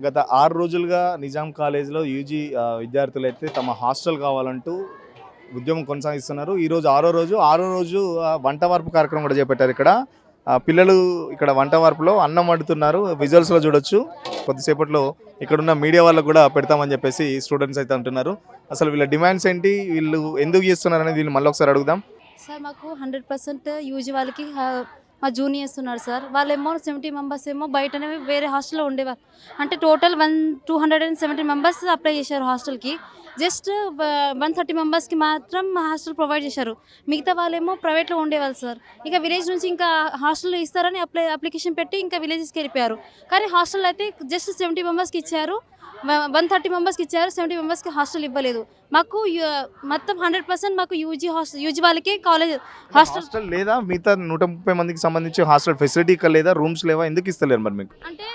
గత 6 రోజులుగా నిజాం కాలేజ్‌లో యూజీ విద్యార్థులైతే తమ హాస్టల్ కావాలంటూ ఉద్యమం కొనసాగిస్తున్నారు. ఈరోజు ఆరో రోజు వంట వార్పు కార్యక్రమం కూడా చేపట్టారు ఇక్కడ. పిల్లలు ఇక్కడ వంట వార్పులో అన్నం వండుతున్నారు. విజువల్స్‌లో చూడొచ్చు. కొద్దిసేపట్లో ఇక్కడున్న మీడియా వాళ్ళకు కూడా పెడతామని చెప్పేసి స్టూడెంట్స్ అయితే అంటున్నారు. అసలు వీళ్ళ డిమాండ్స్ ఏంటి? వీళ్ళు ఎందుకు చేస్తున్నారనేది వీళ్ళు మళ్ళీ ఒకసారి అడుగుదాం. సార్ మాకు 100% యూజీ వాళ్ళకి మా జూనియర్స్ ఉన్నారు సార్. వాళ్ళేమో 70 మెంబర్స్ ఏమో బయటనే వేరే హాస్టల్లో ఉండేవారు. అంటే టోటల్ 270 మెంబర్స్ అప్లై చేశారు హాస్టల్కి. జస్ట్ 130 మెంబర్స్కి మాత్రం హాస్టల్ ప్రొవైడ్ చేశారు. మిగతా వాళ్ళేమో ప్రైవేట్లో ఉండేవాళ్ళు సార్. ఇంకా విలేజ్ నుంచి ఇంకా హాస్టల్ ఇస్తారని అప్లికేషన్ పెట్టి ఇంకా విలేజెస్కి వెళ్ళిపోయారు. కానీ హాస్టల్ అయితే జస్ట్ 70 మెంబర్స్కి ఇచ్చారు. 130 మెంబర్స్కి ఇచ్చారు. 70 మెంబర్స్కి హాస్టల్ ఇవ్వలేదు. మాకు మొత్తం 100% మాకు యూజీ వాళ్ళకి కాలేజ్ హాస్టల్ లేదా? మిగతా 130 మందికి సంబంధించి హాస్టల్ ఫెసిలిటీ ఇక్కడ లేదా? రూమ్స్ లేవా? ఎందుకు ఇస్తలేరు మరి మీకు? అంటే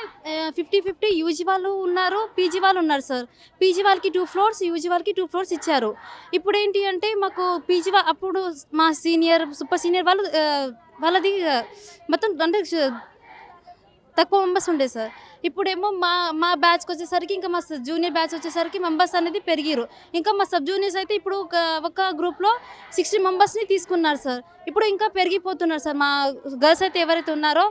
50-50 యూజీ వాళ్ళు ఉన్నారు, పీజీ వాళ్ళు ఉన్నారు సార్. పీజీ వాళ్ళకి 2 ఫ్లోర్స్, యూజీ వాళ్ళకి 2 ఫ్లోర్స్ ఇచ్చారు. ఇప్పుడు ఏంటి అంటే మాకు అప్పుడు మా సూపర్ సీనియర్ వాళ్ళు వాళ్ళది మొత్తం అంటే తక్కువ మెంబర్స్ ఉండే సార్. ఇప్పుడేమో మా బ్యాచ్కి వచ్చేసరికి ఇంకా మా జూనియర్ బ్యాచ్ వచ్చేసరికి మెంబర్స్ అనేది పెరిగారు. ఇంకా మా సబ్ జూనియర్స్ అయితే ఇప్పుడు ఒక గ్రూప్లో 60 మెంబర్స్ని తీసుకున్నారు సార్. ఇప్పుడు ఇంకా పెరిగిపోతున్నారు సార్. మా గర్ల్స్ అయితే ఎవరైతే ఉన్నారో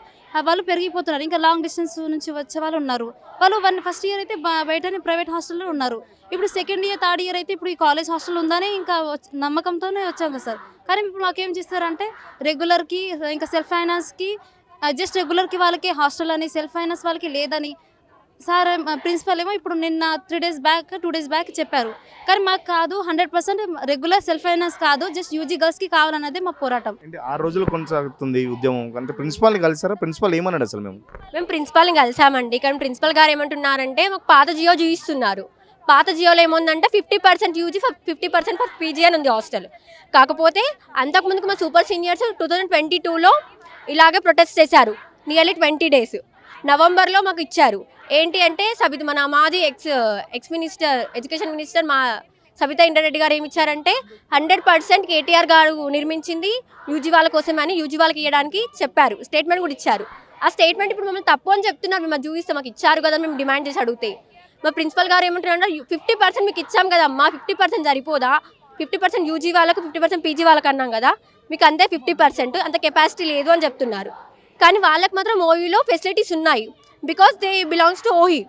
వాళ్ళు పెరిగిపోతున్నారు. ఇంకా లాంగ్ డిస్టెన్స్ నుంచి వచ్చే వాళ్ళు ఉన్నారు. వాళ్ళు ఫస్ట్ ఇయర్ అయితే బయటనే ప్రైవేట్ హాస్టల్లో ఉన్నారు. ఇప్పుడు సెకండ్ ఇయర్, థర్డ్ ఇయర్ అయితే ఇప్పుడు ఈ కాలేజ్ హాస్టల్ ఉందని ఇంకా నమ్మకంతోనే వచ్చాం కదా సార్. కానీ ఇప్పుడు మాకేం చేస్తారంటే రెగ్యులర్కి ఇంకా సెల్ఫ్ ఫైనాన్స్కి జస్ట్ రెగ్యులర్కి వాళ్ళకి హాస్టల్ అని, సెల్ఫ్ ఫైనాన్స్ వాళ్ళకి లేదని సార్ ప్రిన్సిపల్ ఏమో ఇప్పుడు నిన్న 2 డేస్ బ్యాక్ చెప్పారు. కానీ మాకు కాదు, 100% రెగ్యులర్ సెల్ఫ్ ఫైనాన్స్ కాదు, జస్ట్ యూజీ గర్ల్స్కి కావాలన్నదే మా పోరాటం. అంటే 6 రోజులు కొనసాగుతుంది ఈ ఉద్యమం. అంటే ప్రిన్సిపాల్ని కలిసారా? ప్రిన్సిపల్ ఏమన్నాడు అసలు? మేము ప్రిన్సిపాల్ని కలిసామండి. కానీ ప్రిన్సిపల్ గారు ఏమంటున్నారంటే మాకు పాత జియో చూపిస్తున్నారు. పాత జియోలో ఏముందంటే 50% యూజీ, 50% ఫర్ పీజీ అని ఉంది హాస్టల్. కాకపోతే అంతకుముందుకు మా సూపర్ సీనియర్స్ 2022లో ఇలాగే ప్రొటెస్ట్ చేశారు. Nearly 20 days. నవంబర్లో మాకు ఇచ్చారు. ఏంటి అంటే మాది ఎక్స్ మినిస్టర్, ఎడ్యుకేషన్ మినిస్టర్ మా సబితా ఇంద్రారెడ్డి గారు ఏమి ఇచ్చారంటే 100% కేటీఆర్ గారు నిర్మించింది యూజీ వాళ్ళ కోసమే అని యూజీ వాళ్ళకి ఇవ్వడానికి చెప్పారు. స్టేట్మెంట్ కూడా ఇచ్చారు. ఆ స్టేట్మెంట్ ఇప్పుడు మమ్మల్ని తప్పు అని చెప్తున్నారు. మేము చూపిస్తే మాకు ఇచ్చారు కదా మేము డిమాండ్ చేసి అడిగితే మా ప్రిన్సిపల్ గారు ఏమంటున్నారు, 50% మీకు ఇచ్చాం కదమ్మా, 50% సరిపోదా? 50% యూజీ వాళ్ళకు, 50% పీజీ వాళ్ళకి అన్నాం కదా, మీకు అంతే 50%, అంత కెపాసిటీ లేదు అని చెప్తున్నారు. కానీ వాళ్ళకి మాత్రం ఓఈలో ఫెసిలిటీస్ ఉన్నాయి. Because they belongs to OE.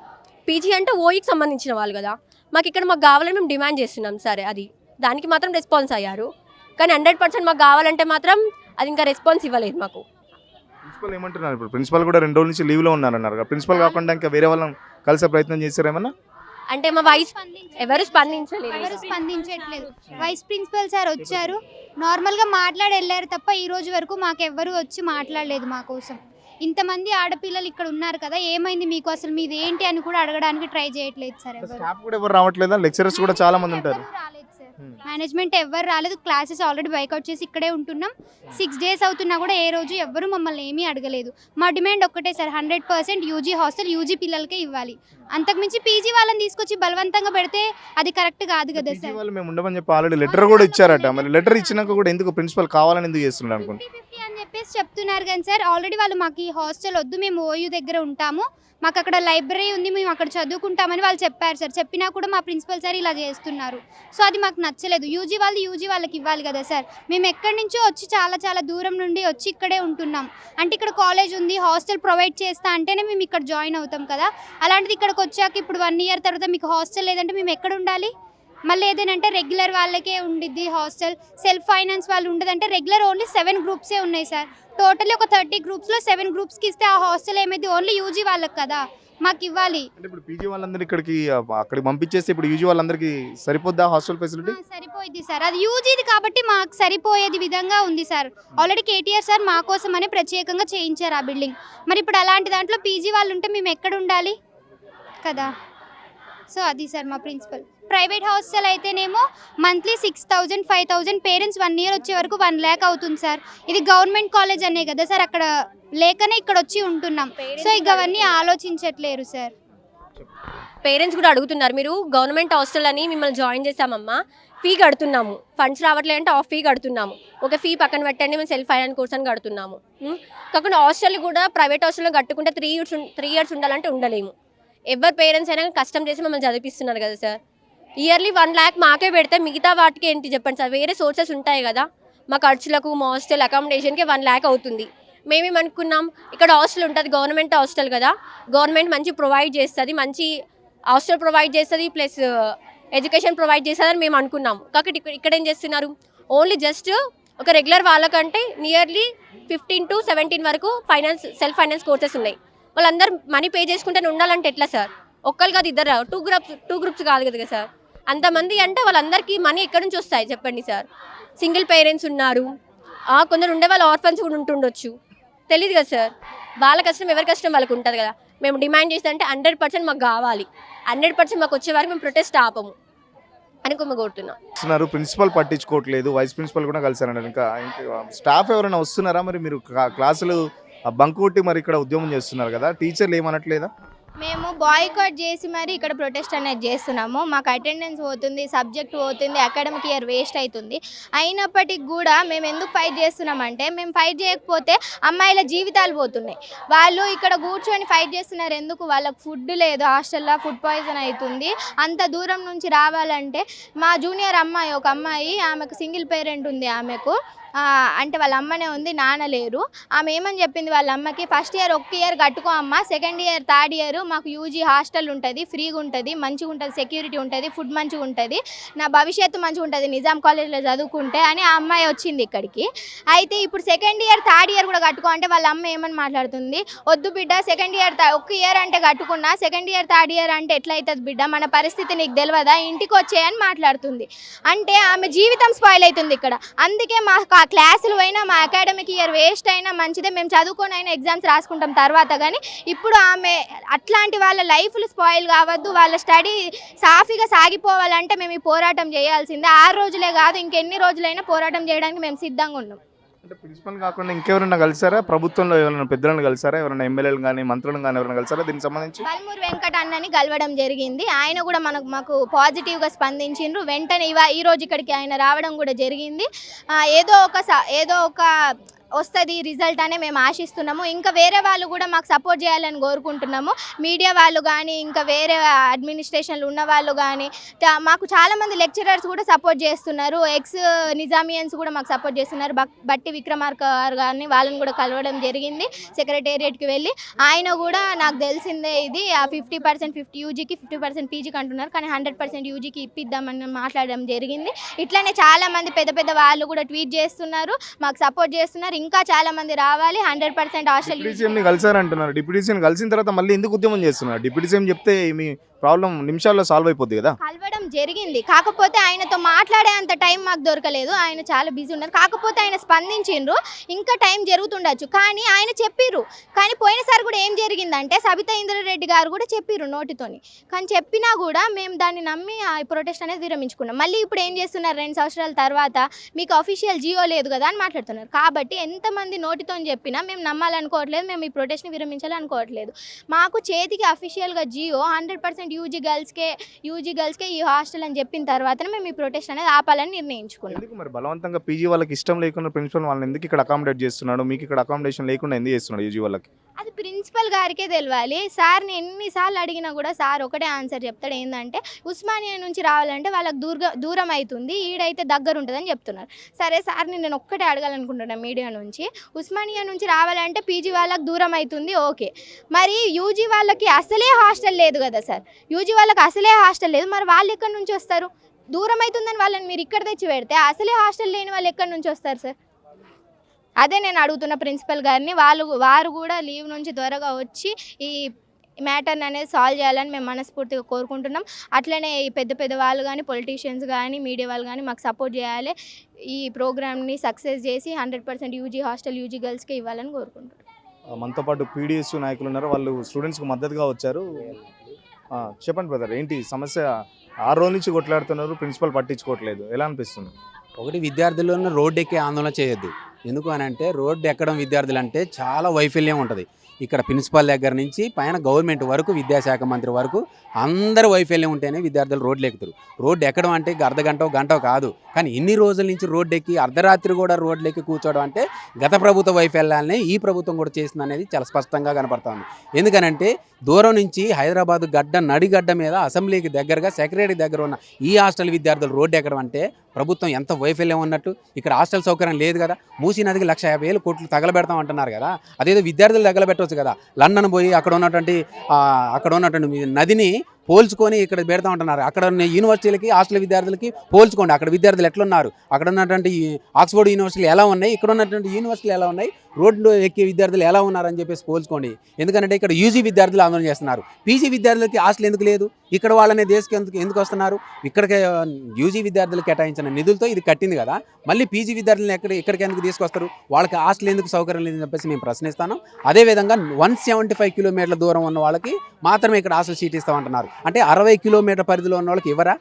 PG అంటే ఓఈకి సంబంధించిన వాళ్ళు కదా. మాకు కావాలని మేము డిమాండ్ చేస్తున్నాం. సరే, అది దానికి మాత్రం రెస్పాన్స్ అయ్యారు. కానీ 100% మాకు కావాలంటే మాత్రం అది ఇంకా రెస్పాన్స్ ఇవ్వలేదు మాకు. ప్రిన్సిపల్ ఏమంటున్నారు? ఇప్పుడు ప్రిన్సిపల్ కూడా 2 రోజుల నుంచి లీవ్లో ఉన్నారన్నారు. ప్రిన్సిపల్ కాకుండా ఇంకా వేరే వాళ్ళని కలిసే ప్రయత్నం చేశారు ఏమన్నా? అంటే మా ఎవరు స్పందించట్లేదు. వైస్ ప్రిన్సిపల్ సార్ వచ్చారు, నార్మల్గా మాట్లాడి వెళ్ళారు తప్ప ఈ రోజు వరకు మాకెవ్వరు వచ్చి మాట్లాడలేదు మా కోసం. ఇంతమంది ఆడపిల్లలు ఇక్కడ ఉన్నారు కదా, ఏమైంది మీకు, అసలు మీది ఏంటి అని కూడా అడగడానికి ట్రై చేయట్లేదు సార్. స్టాఫ్ కూడా ఎవరు రావట్లేదా? లెక్చరర్స్ కూడా చాలా మంది ఉంటారు. మేనేజ్మెంట్ ఎవ్వరు రాలేదు. క్లాసెస్ ఆల్రెడీ బైకౌట్ చేసి ఇక్కడే ఉంటున్నాం. 6 డేస్ అవుతున్నా కూడా ఏ రోజు ఎవ్వరు మమ్మల్ని ఏమీ అడగలేదు. మా డిమాండ్ ఒక్కటే సార్, 100% యూజీ హాస్టల్ యూజీ పిల్లలకే ఇవ్వాలి. అంతకుమించి పీజీ వాళ్ళని తీసుకొచ్చి బలవంతంగా పెడితే అది కరెక్ట్ కాదు కదా సార్. వాళ్ళు మేము ఉండమని చెప్పి ఆల్రెడీ లెటర్ కూడా ఇచ్చారట. మరి లెటర్ ఇచ్చినాక కూడా ఎందుకు ప్రిన్సిపల్ కావాలని ఎందుకు చేస్తున్నారు అనుకుంటా 50-50 అని చెప్పేసి చెప్తున్నారు. కానీ సార్ ఆల్రెడీ వాళ్ళు మాకు ఈ హాస్టల్ వద్దు, మేము ఓయూ దగ్గర ఉంటాము, మాకు అక్కడ లైబ్రరీ ఉంది, మేము అక్కడ చదువుకుంటామని వాళ్ళు చెప్పారు సార్. చెప్పినా కూడా మా ప్రిన్సిపల్ సార్ ఇలా చేస్తున్నారు. సో అది మాకు నచ్చలేదు. యూజీ వాళ్ళకి ఇవ్వాలి కదా సార్. మేము ఎక్కడి నుంచో వచ్చి చాలా దూరం నుండి వచ్చి ఇక్కడే ఉంటున్నాం. అంటే ఇక్కడ కాలేజ్ ఉంది, హాస్టల్ ప్రొవైడ్ చేస్తా అంటేనే మేము ఇక్కడ జాయిన్ అవుతాం కదా. అలాంటిది ఇక్కడికి వచ్చాక ఇప్పుడు 1 ఇయర్ తర్వాత మీకు హాస్టల్ లేదంటే మేము ఎక్కడ ఉండాలి? మళ్ళీ ఏదైనా రెగ్యులర్ వాళ్ళకే ఉండిద్ది హాస్టల్, సెల్ఫ్ ఫైనాన్స్ వాళ్ళు ఉండదంటే రెగ్యులర్ ఓన్లీ 7 గ్రూప్సే ఉన్నాయి సార్. టోటల్లీ ఒక 30 గ్రూప్స్లో 7 గ్రూప్స్కి ఇస్తే ఆ హాస్టల్ ఏమైంది? ఓన్లీ యూజీ వాళ్ళకి కదా మాకు ఇవ్వాలి. అంటే ఇప్పుడు పీజీ వాళ్ళందరూ అక్కడికి పంపించేస్తే ఇప్పుడు యూజీ వాళ్ళందరికీ సరిపోద్దా హాస్టల్ ఫెసిలిటీ? సరిపోయింది సార్. అది యూజీది కాబట్టి మాకు సరిపోయేది విధంగా ఉంది సార్. ఆల్రెడీ కేటీఆర్ సార్ మా కోసమని ప్రత్యేకంగా చేయించారు ఆ బిల్డింగ్. మరి ఇప్పుడు అలాంటి దాంట్లో పీజీ వాళ్ళు ఉంటే మేము ఎక్కడ ఉండాలి కదా. సో అది సార్ మా ప్రిన్సిపల్. ప్రైవేట్ హాస్టల్ అయితేనేమో మంత్లీ 6,000, 5,000, పేరెంట్స్ 1 ఇయర్ వచ్చే వరకు 1 lakh అవుతుంది సార్. ఇది గవర్నమెంట్ కాలేజ్ అనే కదా సార్, అక్కడ లేకనే ఇక్కడ వచ్చి ఉంటున్నాం. సో ఇక అవన్నీ ఆలోచించట్లేరు సార్. పేరెంట్స్ కూడా అడుగుతున్నారు, మీరు గవర్నమెంట్ హాస్టల్ అని మిమ్మల్ని జాయిన్ చేసామమ్మా, ఫీ కడుతున్నాము, ఫండ్స్ రావట్లేదంటే ఆఫ్ ఫీ కడుతున్నాము, ఒక ఫీ పక్కన పెట్టండి, మేము సెల్ఫ్ ఫైనాన్స్ కోర్స్ అని కడుతున్నాము. కాకుండా హాస్టల్ కూడా ప్రైవేట్ హాస్టల్లో కట్టుకుంటే 3 years ఉండాలంటే ఉండలేము. ఎవరి పేరెంట్స్ అయినా కష్టం చేసి మమ్మల్ని చదివిస్తున్నారు కదా సార్. ఇయర్లీ 1 lakh మాకే పెడితే మిగతా వాటికి ఏంటి చెప్పండి సార్. వేరే సోర్సెస్ ఉంటాయి కదా, మా ఖర్చులకు మా హాస్టల్ అకామిడేషన్కి 1 lakh అవుతుంది. మేమేమనుకున్నాం, ఇక్కడ హాస్టల్ ఉంటుంది, గవర్నమెంట్ హాస్టల్ కదా, గవర్నమెంట్ మంచి ప్రొవైడ్ చేస్తుంది, మంచి హాస్టల్ ప్రొవైడ్ చేస్తుంది, ప్లస్ ఎడ్యుకేషన్ ప్రొవైడ్ చేస్తుందని మేము అనుకున్నాం. కాకపోతే ఇక్కడ ఏం చేస్తున్నారు, ఓన్లీ జస్ట్ ఒక రెగ్యులర్ వాళ్ళకంటే నియర్లీ 15 to 17 వరకు సెల్ఫ్ ఫైనాన్స్ కోర్సెస్ ఉన్నాయి. వాళ్ళందరూ మనీ పే చేసుకుంటే ఉండాలంటే ఎట్లా సార్? ఒక్కరు కాదు, ఇద్దరు, టూ గ్రూప్స్ కాదు కదా సార్. అంతమంది అంటే వాళ్ళందరికీ మనీ ఎక్కడి నుంచి వస్తాయి చెప్పండి సార్. సింగిల్ పేరెంట్స్ ఉన్నారు, కొందరు ఉండే వాళ్ళు ఆర్ఫన్స్ కూడా ఉంటుండొచ్చు, తెలియదు కదా సార్. వాళ్ళ కష్టం ఎవరి కష్టం వాళ్ళకి ఉంటుంది కదా. మేము డిమాండ్ చేస్తే 100% మాకు కావాలి, 100% మాకు వచ్చే వరకు మేము ప్రొటెస్ట్ ఆపము అని కోరుతున్నాం. ప్రిన్సిపల్ పట్టించుకోవట్లేదు, వైస్ ప్రిన్సిపల్ కూడా కలిసారండి. ఇంకా స్టాఫ్ ఎవరైనా వస్తున్నారా? మరి మీరు క్లాసులు బంక్ కొట్టి మరి ఇక్కడ ఉద్యమం చేస్తున్నారు కదా, టీచర్లు ఏమనట్లేదా? మేము బాయ్కాట్ చేసి మరి ఇక్కడ ప్రొటెస్ట్ అనేది చేస్తున్నాము. మాకు అటెండెన్స్ పోతుంది, సబ్జెక్ట్ పోతుంది, అకాడమిక్ ఇయర్ వేస్ట్ అవుతుంది. అయినప్పటికీ కూడా మేము ఎందుకు ఫైట్ చేస్తున్నామంటే, మేము ఫైట్ చేయకపోతే అమ్మాయిల జీవితాలు పోతున్నాయి. వాళ్ళు ఇక్కడ కూర్చొని ఫైట్ చేస్తున్నారు ఎందుకు? వాళ్ళకి ఫుడ్ లేదు, హాస్టల్లో ఫుడ్ పాయిజన్ అవుతుంది. అంత దూరం నుంచి రావాలంటే మా జూనియర్ అమ్మాయి, ఒక అమ్మాయి, ఆమెకు సింగిల్ పేరెంట్ ఉంది, ఆమెకు అంటే వాళ్ళ అమ్మనే ఉంది, నాన్న లేరు. ఆమె ఏమని చెప్పింది వాళ్ళ అమ్మకి, ఫస్ట్ ఇయర్ 1 year కట్టుకో అమ్మ, సెకండ్ ఇయర్ థర్డ్ ఇయర్ మాకు యూజీ హాస్టల్ ఉంటుంది, ఫ్రీగా ఉంటుంది, మంచిగా ఉంటుంది, సెక్యూరిటీ ఉంటుంది, ఫుడ్ మంచిగా ఉంటుంది, నా భవిష్యత్తు మంచిగా ఉంటుంది నిజాం కాలేజ్లో చదువుకుంటే అని ఆ అమ్మాయి వచ్చింది ఇక్కడికి. అయితే ఇప్పుడు సెకండ్ ఇయర్ థర్డ్ ఇయర్ కూడా కట్టుకో అంటే వాళ్ళ అమ్మ ఏమని మాట్లాడుతుంది, వద్దు బిడ్డ, సెకండ్ ఇయర్ 1 year అంటే కట్టుకున్నా, సెకండ్ ఇయర్ థర్డ్ ఇయర్ అంటే ఎట్లా అవుతుంది బిడ్డ, మన పరిస్థితి నీకు తెలియదా, ఇంటికి వచ్చేయని మాట్లాడుతుంది. అంటే ఆమె జీవితం స్పాయిల్ అవుతుంది ఇక్కడ. అందుకే మా క్లాసులు అయినా మా అకాడమిక్ ఇయర్ వేస్ట్ అయినా మంచిదే, మేము చదువుకొని అయినా ఎగ్జామ్స్ రాసుకుంటాం తర్వాత. కానీ ఇప్పుడు ఆమె అట్లాంటి వాళ్ళ లైఫ్లు స్పాయిల్ కావద్దు, వాళ్ళ స్టడీ సాఫీగా సాగిపోవాలంటే మేము ఈ పోరాటం చేయాల్సిందే. 6 రోజులే కాదు, ఇంకెన్ని రోజులైనా పోరాటం చేయడానికి మేము సిద్ధంగా ఉన్నాం. అంటే ప్రిన్సిపల్ కాకుండా ఇంకెవరైనా కలిసారా? ప్రభుత్వంలో ఎవరైనా పెద్దలను కలిసారా? ఎవరైనా ఎమ్మెల్యేలు కానీ మంత్రులను కానీ ఎవరైనా కలిసారా దీనికి సంబంధించి? బల్మూరు వెంకట అన్నని కలవడం జరిగింది. ఆయన కూడా మాకు పాజిటివ్గా స్పందించిండ్రు. వెంటనే ఈ రోజు ఇక్కడికి ఆయన రావడం కూడా జరిగింది. ఏదో ఒక వస్తుంది రిజల్ట్ అనే మేము ఆశిస్తున్నాము. ఇంకా వేరే వాళ్ళు కూడా మాకు సపోర్ట్ చేయాలని కోరుకుంటున్నాము. మీడియా వాళ్ళు కానీ, ఇంకా వేరే అడ్మినిస్ట్రేషన్లు ఉన్న వాళ్ళు కానీ, మాకు చాలామంది లెక్చరర్స్ కూడా సపోర్ట్ చేస్తున్నారు. ఎక్స్ నిజామియన్స్ కూడా మాకు సపోర్ట్ చేస్తున్నారు. బట్టి విక్రమార్క గారు కానీ వాళ్ళని కూడా కలవడం జరిగింది సెక్రటేరియట్కి వెళ్ళి. ఆయన కూడా నాకు తెలిసిందే ఇది 50% 50 యూజీకి 50% పీజీకి అంటున్నారు, కానీ 100% యూజీకి ఇప్పిద్దామని మాట్లాడడం జరిగింది. ఇట్లానే చాలామంది పెద్ద వాళ్ళు కూడా ట్వీట్ చేస్తున్నారు, మాకు సపోర్ట్ చేస్తున్నారు. ఇంకా చాలా మంది రావాలి, 100% హాస్టల్. డిప్యూటీ సీఎంని కలిసారంటున్నారు. డిప్యూటీ సీఎం కలిసిన తర్వాత మళ్ళీ ఎందుకు ఉద్యమం చేస్తున్నారు? డిప్యూటీ సీఎం చెప్తే మీ ప్రాబ్లం నిమిషాల్లో సాల్వ్ అయిపోద్ది కదా. కలవడం జరిగింది, కాకపోతే ఆయనతో మాట్లాడే అంత టైం మాకు దొరకలేదు. ఆయన చాలా బిజీ ఉన్నారు. కాకపోతే ఆయన స్పందించిండ్రు, ఇంకా టైం జరుగుతుండొచ్చు, కానీ ఆయన చెప్పిర్రు. కానీ పోయినసారి కూడా ఏం జరిగిందంటే సబితా ఇంద్రారెడ్డి గారు కూడా చెప్పిర్రు నోటితోని, కానీ చెప్పినా కూడా మేము దాన్ని నమ్మి ఆ ప్రొటెస్ట్ అనేది విరమించుకున్నాం. మళ్ళీ ఇప్పుడు ఏం చేస్తున్నారు, 2 సంవత్సరాల తర్వాత మీకు అఫీషియల్ జియో లేదు కదా అని మాట్లాడుతున్నారు. కాబట్టి ఎంతమంది నోటితో చెప్పినా మేము నమ్మాలనుకోవట్లేదు, మేము ఈ ప్రొటెస్ట్ని విరమించాలనుకోవట్లేదు. మాకు చేతికి అఫీషియల్గా జియో 100% యూజీ గర్ల్స్కే ఈ హాస్టల్ అని చెప్పిన తర్వాతనే మేము ఈ ప్రొటెస్ట్ అనేది ఆపాలని నిర్ణయించుకున్నాం. ఎందుకు మరి బలవంతంగా పీజీ వాళ్ళకి ఇష్టం లేకుండా ప్రిన్సిపల్ వాళ్ళని ఎందుకు ఇక్కడ అకామిడేట్ చేస్తున్నాడు? మీకు ఇక్కడ అకామిడేషన్ లేకుండా ఎందుకు చేస్తున్నాడు యూజీ వాళ్ళకి? అది ప్రిన్సిపల్ గారికే తెలియాలి. సార్ని ఎన్నిసార్లు అడిగినా కూడా సార్ ఒకటే ఆన్సర్ చెప్తాడు, ఏంటంటే ఉస్మానియా నుంచి రావాలంటే వాళ్ళకి దూరం అవుతుంది, ఈడైతే దగ్గర ఉంటుందని చెప్తున్నారు. సరే సార్ని నేను ఒక్కటే అడగాలనుకుంటున్నాను మీడియా నుంచి, ఉస్మానియా నుంచి రావాలంటే పీజీ వాళ్ళకి దూరం అవుతుంది, ఓకే, మరి యూజీ వాళ్ళకి అసలే హాస్టల్ లేదు కదా సార్, యూజీ వాళ్ళకి అసలే హాస్టల్ లేదు, మరి వాళ్ళు ఎక్కడి నుంచి వస్తారు? దూరం అవుతుందని వాళ్ళని మీరు ఇక్కడ తెచ్చి పెడితే అసలే హాస్టల్ లేని వాళ్ళు ఎక్కడి నుంచి వస్తారు సార్? అదే నేను అడుగుతున్న ప్రిన్సిపల్ గారిని. వారు కూడా లీవ్ నుంచి త్వరగా వచ్చి ఈ మ్యాటర్ని అనేది సాల్వ్ చేయాలని మేము మనస్ఫూర్తిగా కోరుకుంటున్నాం. అట్లనే ఈ పెద్ద వాళ్ళు కానీ, పొలిటీషియన్స్ కానీ, మీడియా వాళ్ళు కానీ మాకు సపోర్ట్ చేయాలి. ఈ ప్రోగ్రామ్ని సక్సెస్ చేసి 100% యూజీ హాస్టల్ యూజీ గర్ల్స్కే ఇవ్వాలని కోరుకుంటున్నాం. మనతో పాటు పీడిఎస్ నాయకులు ఉన్నారు, వాళ్ళు స్టూడెంట్స్కి మద్దతుగా వచ్చారు. చెప్పండి బ్రదర్, ఏంటి సమస్య? 6 రోజుల నుంచి కొట్లాడుతున్నారు, ప్రిన్సిపల్ పట్టించుకోవట్లేదు, ఎలా అనిపిస్తుంది? ఒకటి, విద్యార్థులను రోడ్డు ఎక్కి ఆందోళన చేయొద్దు. ఎందుకు అని అంటే రోడ్డు ఎక్కడం విద్యార్థులు అంటే చాలా వైఫల్యం ఉంటుంది. ఇక్కడ ప్రిన్సిపాల్ దగ్గర నుంచి పైన గవర్నమెంట్ వరకు, విద్యాశాఖ మంత్రి వరకు అందరూ వైఫల్యం ఉంటేనే విద్యార్థులు రోడ్లు ఎక్కుతారు. రోడ్డు ఎక్కడం అంటే అర్ధ గంట కాదు, కానీ ఇన్ని రోజుల నుంచి రోడ్డు ఎక్కి అర్ధరాత్రి కూడా రోడ్లు ఎక్కి కూర్చోవడం అంటే గత ప్రభుత్వ వైఫల్యాన్ని ఈ ప్రభుత్వం కూడా చేసింది అనేది చాలా స్పష్టంగా కనపడుతుంది. ఎందుకనంటే దూరం నుంచి హైదరాబాద్ నడిగడ్డ మీద అసెంబ్లీకి దగ్గరగా సెక్రటరీ దగ్గర ఉన్న ఈ హాస్టల్ విద్యార్థులు రోడ్డు ఎక్కడం అంటే ప్రభుత్వం ఎంత వైఫల్యం ఉన్నట్టు. ఇక్కడ హాస్టల్ సౌకర్యం లేదు కదా. మూసీ నదికి 1,50,000 కోట్లు తగలబెడతాం అంటున్నారు కదా. అదేదో విద్యార్థులు తగలబెట్టవచ్చు కదా. లండన్ పోయి అక్కడ ఉన్నటువంటి నదిని పోల్చుకొని ఇక్కడ పెడతా ఉంటున్నారు. అక్కడ ఉన్న యూనివర్సిటీలకి హాస్టల్ విద్యార్థులకి పోల్చుకోండి. అక్కడ విద్యార్థులు ఎట్లున్నారు, అక్కడ ఉన్నటువంటి ఆక్స్ఫోర్డ్ యూనివర్సిటీలు ఎలా ఉన్నాయి, ఇక్కడ ఉన్నటువంటి యూనివర్సిటీలు ఎలా ఉన్నాయి, రోడ్లు ఎక్కే విద్యార్థులు ఎలా ఉన్నారని చెప్పేసి పోల్చుకోండి. ఎందుకంటే ఇక్కడ యూజీ విద్యార్థులు ఆందోళన చేస్తున్నారు. పీజీ విద్యార్థులకి హాస్టల్ ఎందుకు లేదు? ఇక్కడ వాళ్ళనే దేశకి ఎందుకు వస్తున్నారు? ఇక్కడికి యూజీ విద్యార్థులు కేటాయించిన నిధులతో ఇది కట్టింది కదా. మళ్ళీ పీజీ విద్యార్థులను ఇక్కడికి ఎందుకు తీసుకొస్తారు? వాళ్ళకి హాస్టల్ ఎందుకు సౌకర్యం లేదని చెప్పేసి మేము ప్రశ్నిస్తాను. అదేవిధంగా 175 కిలోమీటర్ల దూరం ఉన్న వాళ్ళకి మాత్రమే ఇక్కడ హాస్టల్ సీట్ ఇస్తామంటున్నారు. అంటే 60 కిలోమీటర్ల పరిధిలో ఉన్న వాళ్ళకి ఇవ్వరా?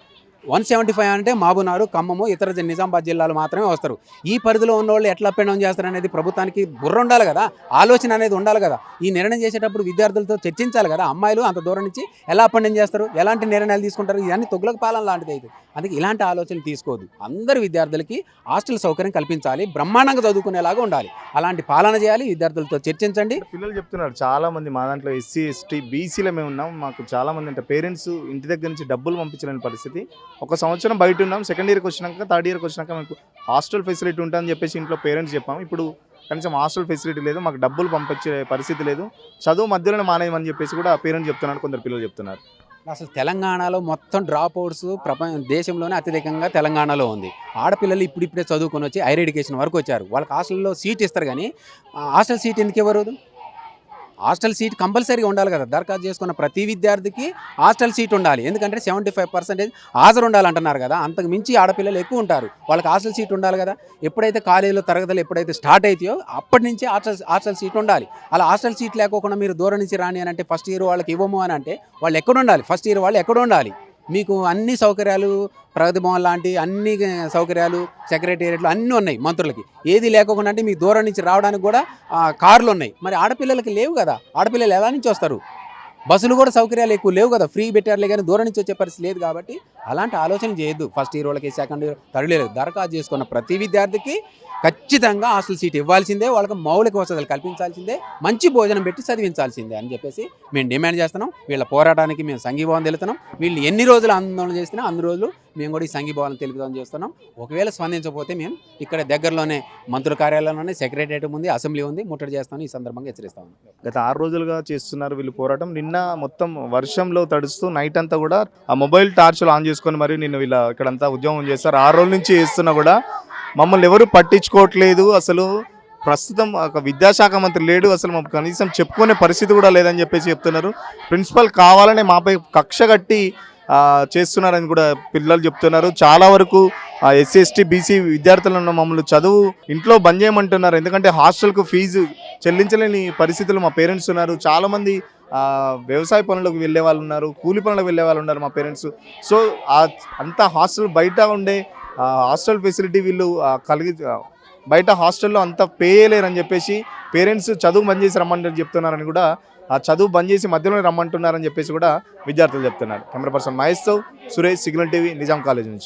175 అంటే మహబూబ్నగర్, ఖమ్మము, ఇతర నిజామాబాద్ జిల్లాలు మాత్రమే వస్తారు. ఈ పరిధిలో ఉన్న వాళ్ళు ఎట్లా అప్ అండ్ డౌన్ చేస్తారనేది ప్రభుత్వానికి బుర్ర ఉండాలి కదా, ఆలోచన అనేది ఉండాలి కదా. ఈ నిర్ణయం చేసేటప్పుడు విద్యార్థులతో చర్చించాలి కదా. అమ్మాయిలు అంత దూరం నుంచి ఎలా అప్ అండ్ డౌన్ చేస్తారు, ఎలాంటి నిర్ణయాలు తీసుకుంటారు? ఇవన్నీ తొగ్గులకు పాలన లాంటిది అయితే. అందుకే ఇలాంటి ఆలోచనలు తీసుకోవద్దు. అందరు విద్యార్థులకి హాస్టల్ సౌకర్యం కల్పించాలి, బ్రహ్మాండంగా చదువుకునేలాగా ఉండాలి. అలాంటి పాలన చేయాలి, విద్యార్థులతో చర్చించండి. పిల్లలు చెప్తున్నారు చాలా మంది, మా దాంట్లో ఎస్సీ ఎస్టీ బీసీలో మేము ఉన్నాం, మాకు చాలా మంది అంటే పేరెంట్స్ ఇంటి దగ్గర నుంచి డబ్బులు పంపించలేని పరిస్థితి. ఒక సంవత్సరం బయట ఉన్నాం, సెకండ్ ఇయర్కి వచ్చినాక థర్డ్ ఇయర్కి వచ్చినాక మీకు హాస్టల్ ఫెసిలిటీ ఉంటుందని చెప్పేసి ఇంట్లో పేరెంట్స్ చెప్పాము. ఇప్పుడు కనీసం హాస్టల్ ఫెసిలిటీ లేదు, మాకు డబ్బులు పంపించే పరిస్థితి లేదు, చదువు మధ్యలోనే మానేయమని చెప్పేసి కూడా పేరెంట్స్ చెప్తున్నారు, కొందరు పిల్లలు చెప్తున్నారు. అసలు తెలంగాణలో మొత్తం డ్రాప్ అవుట్స్ దేశంలోనే అత్యధికంగా తెలంగాణలో ఉంది. ఆడపిల్లలు ఇప్పుడిప్పుడే చదువుకొని వచ్చి హైయర్ ఎడ్యుకేషన్ వరకు వచ్చారు. వాళ్ళకి హాస్టల్లో సీట్ ఇస్తారు, కానీ హాస్టల్ సీట్ ఎందుకు ఇవ్వరు? హాస్టల్ సీట్ కంపల్సరీగా ఉండాలి కదా. దరఖాస్తు చేసుకున్న ప్రతి విద్యార్థికి హాస్టల్ సీట్ ఉండాలి. ఎందుకంటే 75% హాజరు ఉండాలంటున్నారు కదా. అంతకు మించి ఆడపిల్లలు ఎక్కువ ఉంటారు, వాళ్ళకి హాస్టల్ సీట్ ఉండాలి కదా. ఎప్పుడైతే కాలేజీలో తరగతులు ఎప్పుడైతే స్టార్ట్ అవుతాయో అప్పటి నుంచి హాస్టల్ సీట్ ఉండాలి. అలా హాస్టల్ సీట్ లేకోకుండా మీరు దూరం నుంచి రాని అని అంటే ఫస్ట్ ఇయర్ వాళ్ళకి ఇవ్వము అని అంటే వాళ్ళు ఎక్కడ ఉండాలి? ఫస్ట్ ఇయర్ వాళ్ళు ఎక్కడ ఉండాలి? మీకు అన్ని సౌకర్యాలు, ప్రగతి భవన్ లాంటి అన్ని సౌకర్యాలు, సెక్రటేరియట్లు అన్నీ ఉన్నాయి మంత్రులకి. ఏది లేకుండా అంటే మీకు దూరం నుంచి రావడానికి కూడా కార్లు ఉన్నాయి. మరి ఆడపిల్లలకి లేవు కదా. ఆడపిల్లలు ఎలా నుంచి వస్తారు? బస్సులు కూడా సౌకర్యాలు ఎక్కువ లేవు కదా, ఫ్రీ పెట్టారులే, కానీ దూరం నుంచి వచ్చే పరిస్థితి లేదు. కాబట్టి అలాంటి ఆలోచన చేయొద్దు. ఫస్ట్ ఇయర్ వాళ్ళకి, సెకండ్ ఇయర్, థర్డ్ ఇయర్ దరఖాస్తు చేసుకున్న ప్రతి విద్యార్థికి ఖచ్చితంగా హాస్టల్ సీట్ ఇవ్వాల్సిందే, వాళ్ళకి మౌలిక వసతులు కల్పించాల్సిందే, మంచి భోజనం పెట్టి చదివించాల్సిందే అని చెప్పేసి మేము డిమాండ్ చేస్తున్నాం. వీళ్ళ పోరాటానికి మేము సంఘీభావం తెలుపుతున్నాం. వీళ్ళు ఎన్ని రోజులు ఆందోళన చేసినా అన్ని రోజులు మేము కూడా ఈ సంఘీభావం తెలుపుదాం చేస్తున్నాం. ఒకవేళ స్పందించకపోతే మేము ఇక్కడ దగ్గరలోనే మంత్రుల కార్యాలయంలోనే సెక్రటేరియట్ ఉంది, అసెంబ్లీ ఉంది, ముట్టడి చేస్తామని ఈ సందర్భంగా హెచ్చరిస్తాము. గత 6 రోజులుగా చేస్తున్నారు వీళ్ళు పోరాటం. నిన్న మొత్తం వర్షంలో తడుస్తూ నైట్ అంతా కూడా ఆ మొబైల్ టార్చ్లు ఆన్ చేసుకొని మరి నిన్న వీళ్ళ ఇక్కడంతా ఉద్యమం చేస్తారు. 6 రోజుల నుంచి చేస్తున్నా కూడా మమ్మల్ని ఎవరు పట్టించుకోవట్లేదు. అసలు ప్రస్తుతం ఒక విద్యాశాఖ మంత్రి లేడు, అసలు మాకు కనీసం చెప్పుకునే పరిస్థితి కూడా లేదని చెప్పేసి చెప్తున్నారు. ప్రిన్సిపల్ కావాలనే మాపై కక్ష కట్టి చేస్తున్నారని కూడా పిల్లలు చెప్తున్నారు. చాలా వరకు ఎస్సీ ఎస్టీ బీసీ విద్యార్థులను మమ్మల్ని చదువు ఇంట్లో బంద్ చేయమంటున్నారు. ఎందుకంటే హాస్టల్కు ఫీజు చెల్లించలేని పరిస్థితులు మా పేరెంట్స్ ఉన్నారు. చాలామంది వ్యవసాయ పనులకు వెళ్ళే వాళ్ళు ఉన్నారు, కూలి పనులకు వెళ్ళే వాళ్ళు ఉన్నారు మా పేరెంట్స్. సో అంతా హాస్టల్ బయట ఉండే హాస్టల్ ఫెసిలిటీ వీళ్ళు బయట హాస్టల్లో అంతా పే చేయలేరని చెప్పేసి పేరెంట్స్ చదువు బంద్ చేసి రమ్మంటారని చెప్తున్నారని కూడా, ఆ చదువు బంద్ చేసి మధ్యలోనే రమ్మంటున్నారని చెప్పేసి కూడా విద్యార్థులు చెప్తున్నారు. కెమెరా పర్సన్ మహేష్తో Suresh, signal TV, Nizam college నుంచి.